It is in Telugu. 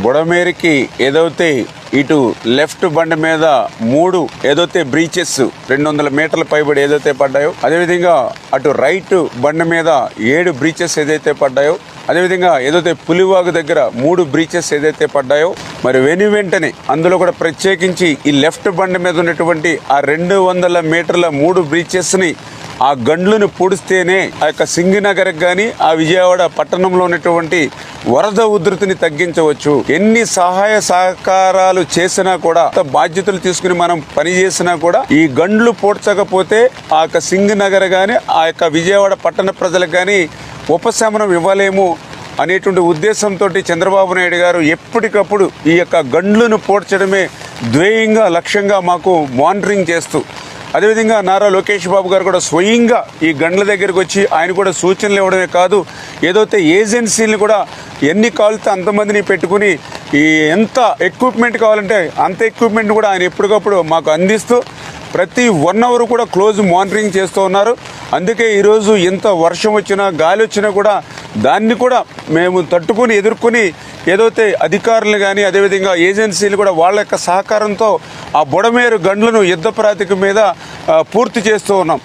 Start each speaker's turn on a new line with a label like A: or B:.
A: బుడమేరికి ఏదైతే ఇటు లెఫ్ట్ బండి మీద 3 ఏదైతే బ్రీచెస్ 200 మీటర్ల పైబడి ఏదైతే పడ్డాయో, అదేవిధంగా అటు రైట్ బండి మీద 7 బ్రీచెస్ ఏదైతే పడ్డాయో, అదేవిధంగా ఏదైతే పులివాగు దగ్గర 3 బ్రీచెస్ ఏదైతే పడ్డాయో, మరి వెంటనే అందులో కూడా ప్రత్యేకించి ఈ లెఫ్ట్ బండి మీద ఉన్నటువంటి ఆ 200 మీటర్ల 3 బ్రీచెస్ని ఆ గండ్లను పూడిస్తేనే ఆ యొక్క సింగినగర్ కానీ ఆ విజయవాడ పట్టణంలో ఉన్నటువంటి వరద ఉధృతిని తగ్గించవచ్చు. ఎన్ని సహాయ సహకారాలు చేసినా కూడా, బాధ్యతలు తీసుకుని మనం పని చేసినా కూడా ఈ గండ్లు పూడ్చకపోతే ఆ యొక్క సింగినగర్ కానీ ఆ యొక్క విజయవాడ పట్టణ ప్రజలకు కానీ ఉపశమనం ఇవ్వలేము అనేటువంటి ఉద్దేశంతో చంద్రబాబు నాయుడు గారు ఎప్పటికప్పుడు ఈ యొక్క గండ్లను పూడ్చడమే ధ్యేయంగా లక్ష్యంగా మాకు మానిటరింగ్ చేస్తూ, అదేవిధంగా నారా లోకేష్ బాబు గారు కూడా స్వయంగా ఈ గండ్ల దగ్గరికి వచ్చి ఆయన కూడా సూచనలు ఇవ్వడమే కాదు, ఏదైతే ఏజెన్సీలను కూడా ఎన్ని కావాలితే అంతమందిని పెట్టుకుని ఈ ఎంత ఎక్విప్మెంట్ కావాలంటే అంత ఎక్విప్మెంట్ కూడా ఆయన ఎప్పటికప్పుడు మాకు అందిస్తూ ప్రతి 1 అవర్ కూడా క్లోజ్ మానిటరింగ్ చేస్తూ ఉన్నారు. అందుకే ఈరోజు ఎంత వర్షం వచ్చినా గాలి వచ్చినా కూడా దాన్ని కూడా మేము తట్టుకుని ఎదుర్కొని ఏదైతే అధికారులు కానీ అదేవిధంగా ఏజెన్సీలు కూడా వాళ్ళ యొక్క సహకారంతో ఆ బుడమేరు గండ్లను యుద్ధ ప్రాతిక మీద పూర్తి చేస్తూ ఉన్నాం.